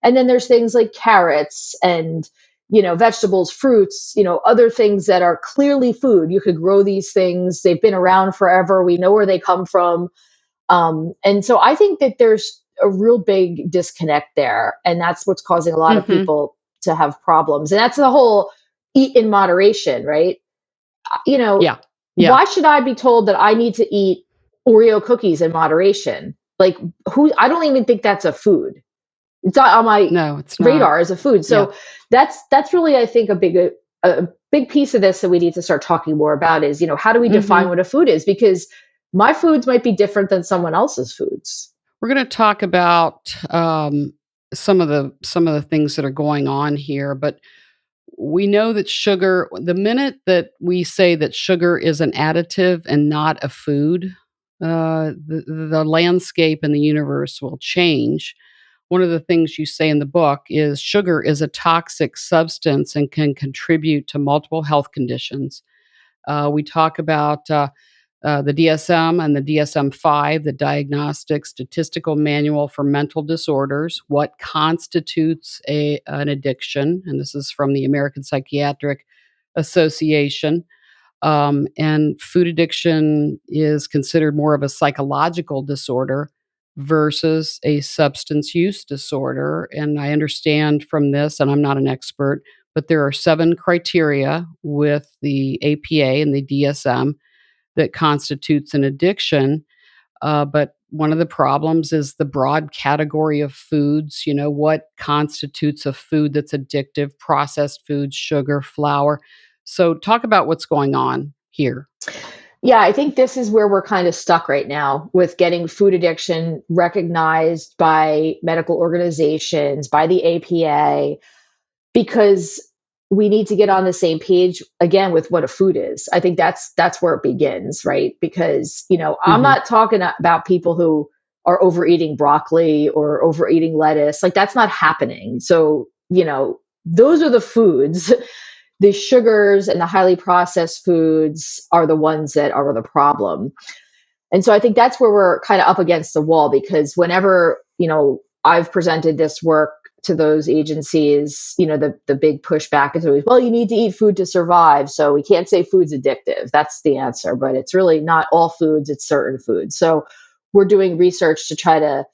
And then there's things like carrots and, vegetables, fruits, other things that are clearly food. You could grow these things. They've been around forever. We know where they come from. And so I think that there's a real big disconnect there. And that's what's causing a lot of Mhm. people to have problems. And that's the whole eat in moderation, right? You know, Yeah. Yeah. why should I be told that I need to eat Oreo cookies in moderation? Like, I don't even think that's a food. It's not on my No, it's not. radar as a food. Yeah. So that's really, I think, a big piece of this that we need to start talking more about is, how do we define Mhm. what a food is? Because my foods might be different than someone else's foods. We're gonna talk about, some of the things that are going on here, but we know that sugar the minute that we say that sugar is an additive and not a food, the landscape in the universe will change. One of the things you say in the book is sugar is a toxic substance and can contribute to multiple health conditions. We talk about the DSM and the DSM-5, the Diagnostic Statistical Manual for Mental Disorders, what constitutes an addiction, and this is from the American Psychiatric Association. And food addiction is considered more of a psychological disorder versus a substance use disorder. And I understand from this, and I'm not an expert, but there are 7 criteria with the APA and the DSM that constitutes an addiction. But one of the problems is the broad category of foods. What constitutes a food that's addictive? Processed foods, sugar, flour. So, talk about what's going on here. Yeah, I think this is where we're kind of stuck right now with getting food addiction recognized by medical organizations, by the APA, because we need to get on the same page again with what a food is. I think that's where it begins, right? Because, I'm Mhm. not talking about people who are overeating broccoli or overeating lettuce. Like that's not happening. So, those are the foods. The sugars and the highly processed foods are the ones that are the problem. And so I think that's where we're kind of up against the wall, because whenever, I've presented this work to those agencies, the big pushback is always, well, you need to eat food to survive. So we can't say food's addictive. That's the answer, but it's really not all foods, it's certain foods. So we're doing research to try to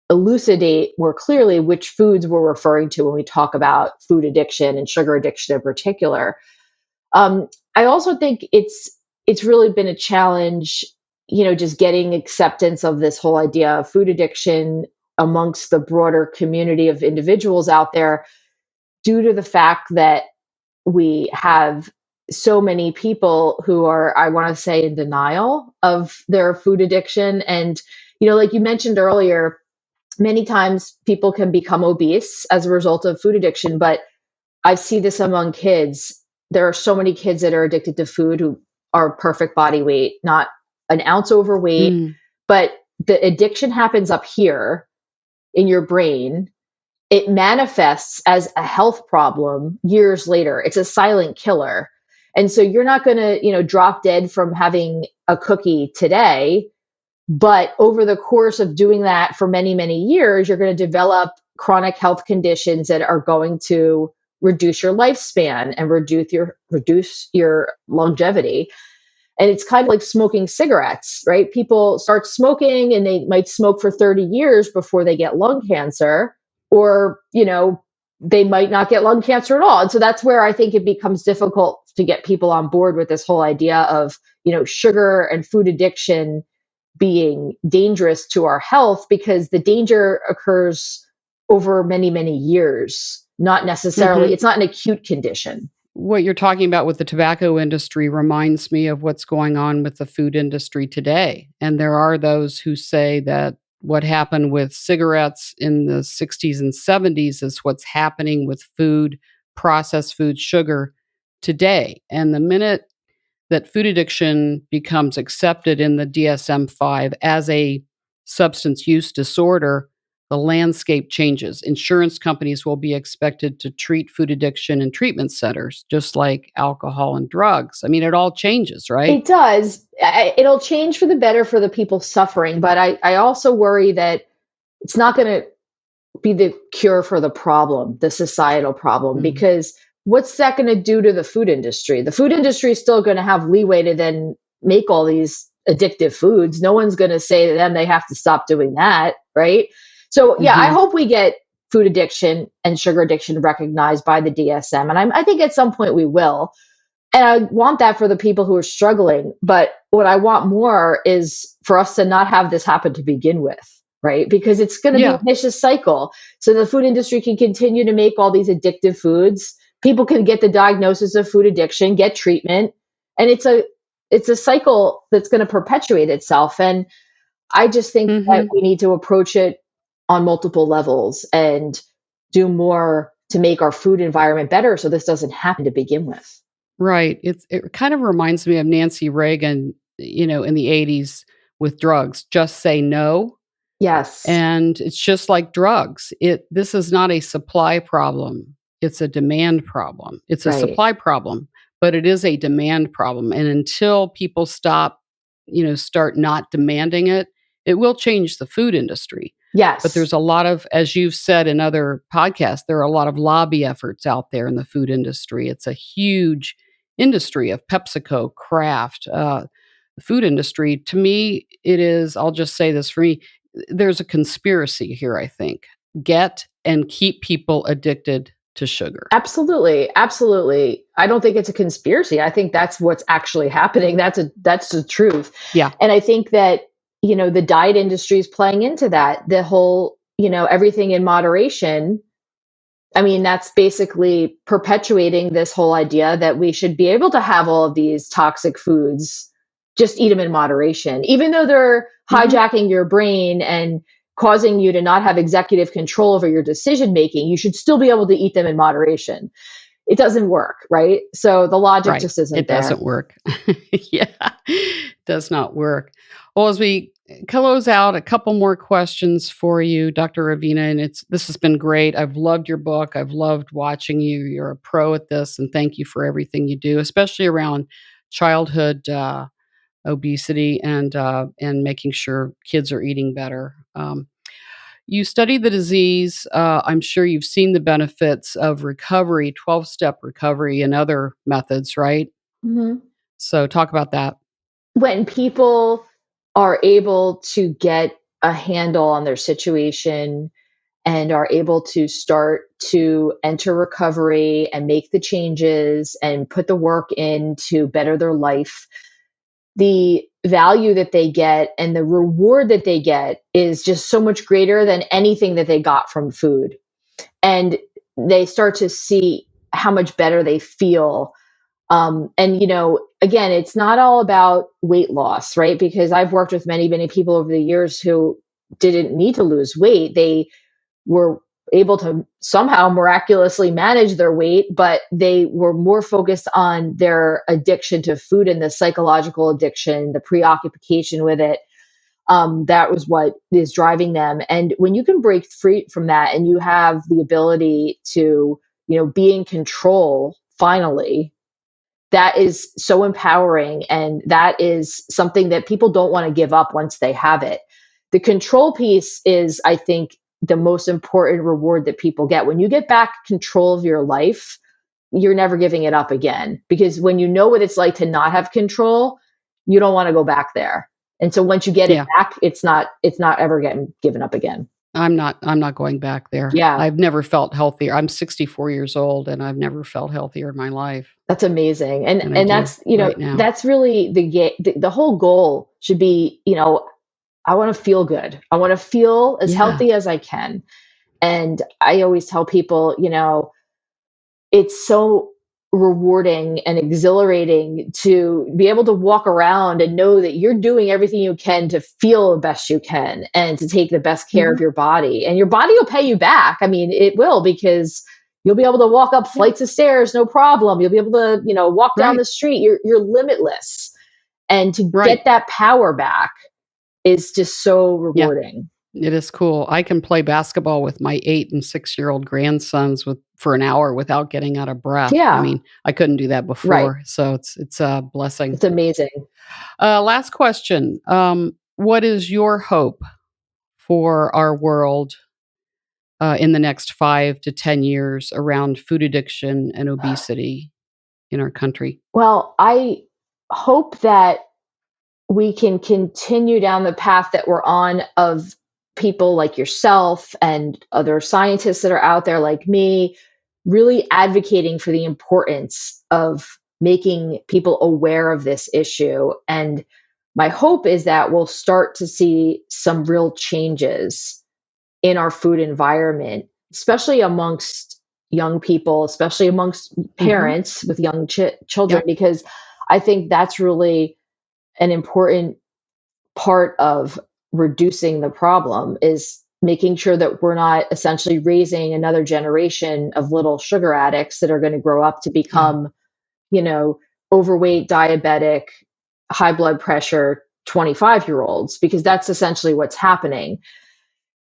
elucidate more clearly which foods we're referring to when we talk about food addiction and sugar addiction in particular. I also think it's really been a challenge, just getting acceptance of this whole idea of food addiction amongst the broader community of individuals out there, due to the fact that we have so many people who are, I want to say, in denial of their food addiction. And, like you mentioned earlier, many times people can become obese as a result of food addiction, but I see this among kids. There are so many kids that are addicted to food who are perfect body weight, not an ounce overweight, Mm. but the addiction happens up here in your brain. It manifests as a health problem years later. It's a silent killer. And so you're not going to, drop dead from having a cookie today, but over the course of doing that for many, many years, you're going to develop chronic health conditions that are going to reduce your lifespan and reduce your longevity. And it's kind of like smoking cigarettes, right? People start smoking and they might smoke for 30 years before they get lung cancer, or, they might not get lung cancer at all. And so that's where I think it becomes difficult to get people on board with this whole idea of, sugar and food addiction being dangerous to our health, because the danger occurs over many, many years, not necessarily, Mhm. it's not an acute condition. What you're talking about with the tobacco industry reminds me of what's going on with the food industry today. And there are those who say that what happened with cigarettes in the 60s and 70s is what's happening with food, processed food, sugar today. And the minute that food addiction becomes accepted in the DSM-5 as a substance use disorder, the landscape changes. Insurance companies will be expected to treat food addiction in treatment centers, just like alcohol and drugs. I mean, it all changes, right? It does. It'll change for the better for the people suffering, but I also worry that it's not going to be the cure for the problem, the societal problem, Mhm. because what's that going to do to the food industry? The food industry is still going to have leeway to then make all these addictive foods. No one's going to say to them they have to stop doing that, right? So, yeah, I Mhm. hope we get food addiction and sugar addiction recognized by the DSM. And I think at some point we will. And I want that for the people who are struggling. But what I want more is for us to not have this happen to begin with, right? Because it's going to be a Yeah. vicious cycle. So the food industry can continue to make all these addictive foods. People can get the diagnosis of food addiction, get treatment, and it's a cycle that's going to perpetuate itself. And I just think that Mhm. we need to approach it on multiple levels and do more to make our food environment better so this doesn't happen to begin with. Right. It kind of reminds me of Nancy Reagan, in the 80s with drugs. Just say no. Yes. And it's just like drugs. This is not a supply problem. It's a demand problem. It's a Right. supply problem, but it is a demand problem. And until people start not demanding it, it will change the food industry. But Yes. there's a lot of, as you've said in other podcasts, there are a lot of lobby efforts out there in the food industry. It's a huge industry of PepsiCo, Kraft, the food industry. To me, it is, I'll just say this for me, there's a conspiracy here, I think. Get and keep people addicted to sugar. Absolutely. Absolutely. I don't think it's a conspiracy. I think that's what's actually happening. That's the truth. Yeah. And I think that, the diet industry is playing into that. The whole, everything in moderation. I mean, that's basically perpetuating this whole idea that we should be able to have all of these toxic foods, just eat them in moderation, even though they're Mhm. hijacking your brain and causing you to not have executive control over your decision making. You should still be able to eat them in moderation. it doesn't work, right? So the logic Right. just isn't It there. doesn't work. Yeah, does not work. Well, as we close out, a couple more questions for you, Dr. Ravina, and this has been great. I've loved your book. I've loved watching you. You're a pro at this, and thank you for everything you do, especially around childhood obesity and making sure kids are eating better. You study the disease. I'm sure you've seen the benefits of recovery, 12-step recovery, and other methods, right? Mhm. So talk about that. When people are able to get a handle on their situation and are able to start to enter recovery and make the changes and put the work in to better their life, the value that they get and the reward that they get is just so much greater than anything that they got from food. And they start to see how much better they feel. And, again, it's not all about weight loss, right? Because I've worked with many, many people over the years who didn't need to lose weight. They were able to somehow miraculously manage their weight, but they were more focused on their addiction to food and the psychological addiction, the preoccupation with it. That was what is driving them. And when you can break free from that and you have the ability to, be in control finally, that is so empowering. And that is something that people don't want to give up once they have it. The control piece is, I think, the most important reward that people get. When you get back control of your life, you're never giving it up again. Because when you know what it's like to not have control, you don't want to go back there. And so once you get it Yeah. back, it's not ever getting given up again. I'm not going back there. Yeah. I've never felt healthier. I'm 64 years old and I've never felt healthier in my life That's amazing. And than I and do that's, right now. that's really the whole goal should be, I want to feel good. I want to feel as Yeah. healthy as I can. And I always tell people, it's so rewarding and exhilarating to be able to walk around and know that you're doing everything you can to feel the best you can and to take the best care Mhm. of your body. And your body will pay you back. I mean, it will, because you'll be able to walk up Yeah. flights of stairs, no problem. You'll be able to, walk down Right. the street. You're limitless. And to get Right. that power back is just so Yeah. rewarding. It is cool. I can play basketball with my 8 and 6-year-old grandsons for an hour without getting out of breath. I Yeah, mean, I couldn't do that right. before, so it's a blessing. It's amazing. Last question. What is your hope for our world in the next 5 to 10 years around food addiction and obesity in our country? Well, I hope that we can continue down the path that we're on of people like yourself and other scientists that are out there like me, really advocating for the importance of making people aware of this issue. And my hope is that we'll start to see some real changes in our food environment, especially amongst young people, especially amongst Mhm. parents with young children, Yep. because I think that's really an important part of reducing the problem, is making sure that we're not essentially raising another generation of little sugar addicts that are going to grow up to Yeah. become, you know, overweight, diabetic, high blood pressure 25-year-olds, because that's essentially what's happening.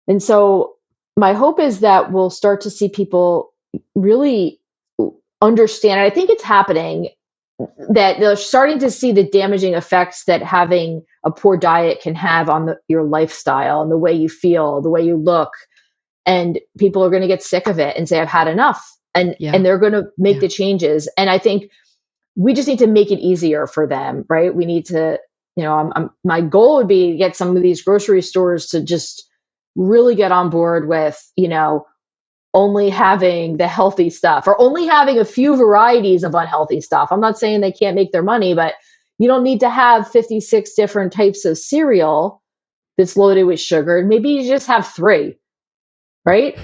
And so my hope is that we'll start to see people really understand. I think it's happening, that they're starting to see the damaging effects that having a poor diet can have on your lifestyle and the way you feel, the way you look. And people are going to get sick of it and say, I've had enough. And Yeah. they're going to make Yeah. the changes. And I think we just need to make it easier for them, right? We need to, my goal would be to get some of these grocery stores to just really get on board with, only having the healthy stuff or only having a few varieties of unhealthy stuff. I'm not saying they can't make their money, but you don't need to have 56 different types of cereal that's loaded with sugar. Maybe you just have three, right?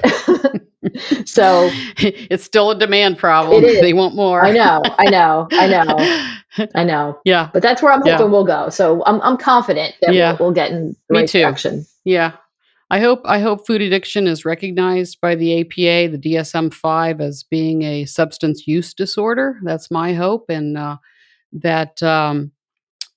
So It's still a demand it problem. is. They want more. I know, I know, I know, I know. Yeah. But that's where I'm Yeah. hoping we'll go. So I'm confident that we'll, Yeah. we'll get in the Me right too. direction. Yeah. I hope food addiction is recognized by the APA, the DSM-5, as being a substance use disorder. That's my hope, and that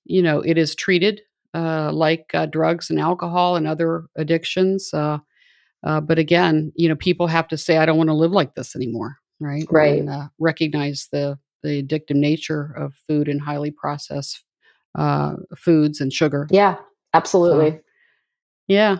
it is treated like drugs and alcohol and other addictions. But again, people have to say, "I don't want to live like this anymore," right? Right. And recognize the addictive nature of food and highly processed foods and sugar. Yeah, So, absolutely. yeah.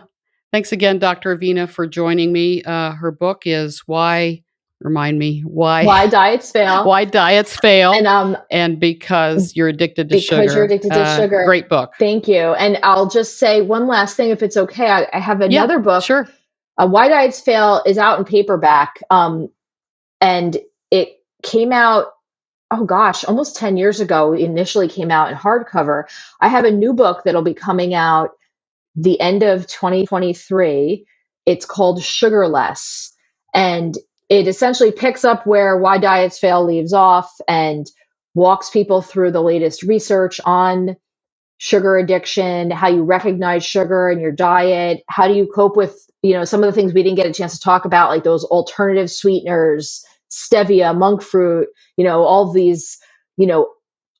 Thanks again, Dr. Avena, for joining me. Her book is remind me, Why diets fail. Why Diets Fail And and Because You're Addicted to because you're Sugar. addicted to sugar. Great book. Thank you. And I'll just say one last thing, if it's okay. I have Yeah, another book. sure. Why Diets Fail is out in paperback. And it came out, oh gosh, almost 10 years ago. It initially came out in hardcover. I have a new book that'll be coming out the end of 2023. It's called Sugarless. And it essentially picks up where Why Diets Fail leaves off and walks people through the latest research on sugar addiction, how you recognize sugar in your diet, how do you cope with, some of the things we didn't get a chance to talk about, like those alternative sweeteners, stevia, monk fruit, all these, you know,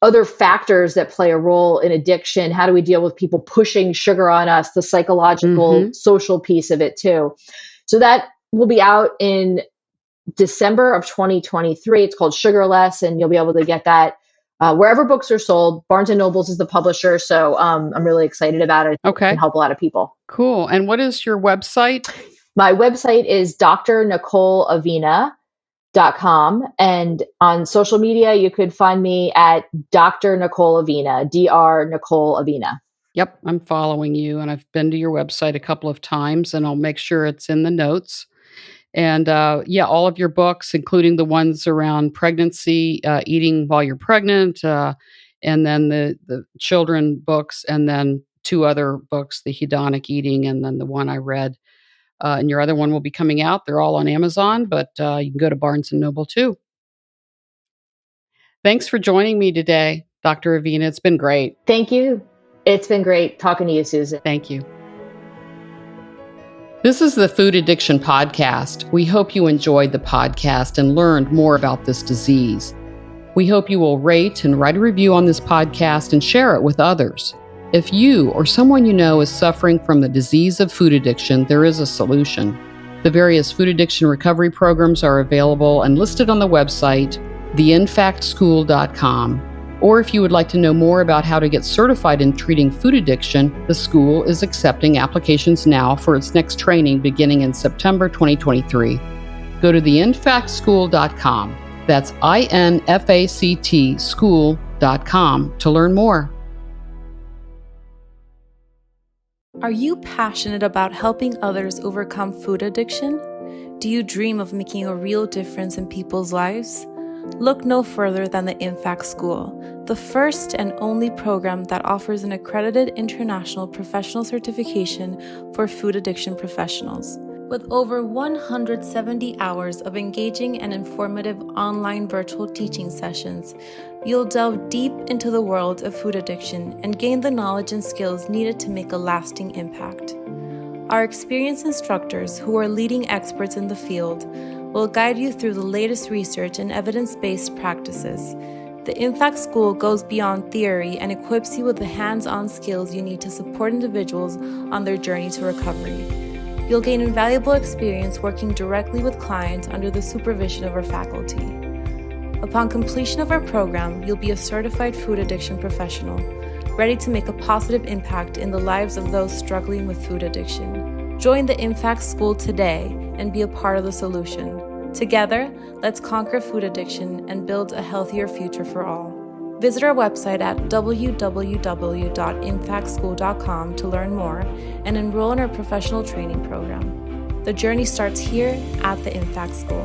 other factors that play a role in addiction. How do we deal with people pushing sugar on us, the psychological, Hmm. social piece of it too. So that will be out in December of 2023. It's called Sugarless, and you'll be able to get that wherever books are sold. Barnes and Nobles is the publisher, so I'm really excited about it. It can Okay, help a lot of people. cool. And what is your website? My website is drnicoleavena.com, and on social media, you could find me at Dr. Nicole Avena, Dr. Nicole Avena. Yep, I'm following you, and I've been to your website a couple of times, and I'll make sure it's in the notes. And yeah, all of your books, including the ones around pregnancy, eating while you're pregnant, and then the children books, and then two other books, the Hedonic Eating, and then the one I read. And your other one will be coming out. They're all on Amazon, but you can go to Barnes and Noble too. Thanks for joining me today, Dr. Avena. It's been great. Thank you. It's been great talking to you, Susan. Thank you. This is the Food Addiction Podcast. We hope you enjoyed the podcast and learned more about this disease. We hope you will rate and write a review on this podcast and share it with others. If you or someone you know is suffering from the disease of food addiction, there is a solution. The various food addiction recovery programs are available and listed on the website, theinfactschool.com. Or if you would like to know more about how to get certified in treating food addiction, the school is accepting applications now for its next training beginning in September 2023. Go to theinfactschool.com. That's INFACT school.com to learn more. Are you passionate about helping others overcome food addiction? Do you dream of making a real difference in people's lives? Look no further than the InFact School, the first and only program that offers an accredited international professional certification for food addiction professionals. With over 170 hours of engaging and informative online virtual teaching sessions, you'll delve deep into the world of food addiction and gain the knowledge and skills needed to make a lasting impact. Our experienced instructors, who are leading experts in the field, will guide you through the latest research and evidence-based practices. The InFact School goes beyond theory and equips you with the hands-on skills you need to support individuals on their journey to recovery. You'll gain invaluable experience working directly with clients under the supervision of our faculty. Upon completion of our program, you'll be a certified food addiction professional, ready to make a positive impact in the lives of those struggling with food addiction. Join the InFact School today and be a part of the solution. Together, let's conquer food addiction and build a healthier future for all. Visit our website at www.infactschool.com to learn more and enroll in our professional training program. The journey starts here at the InFact School.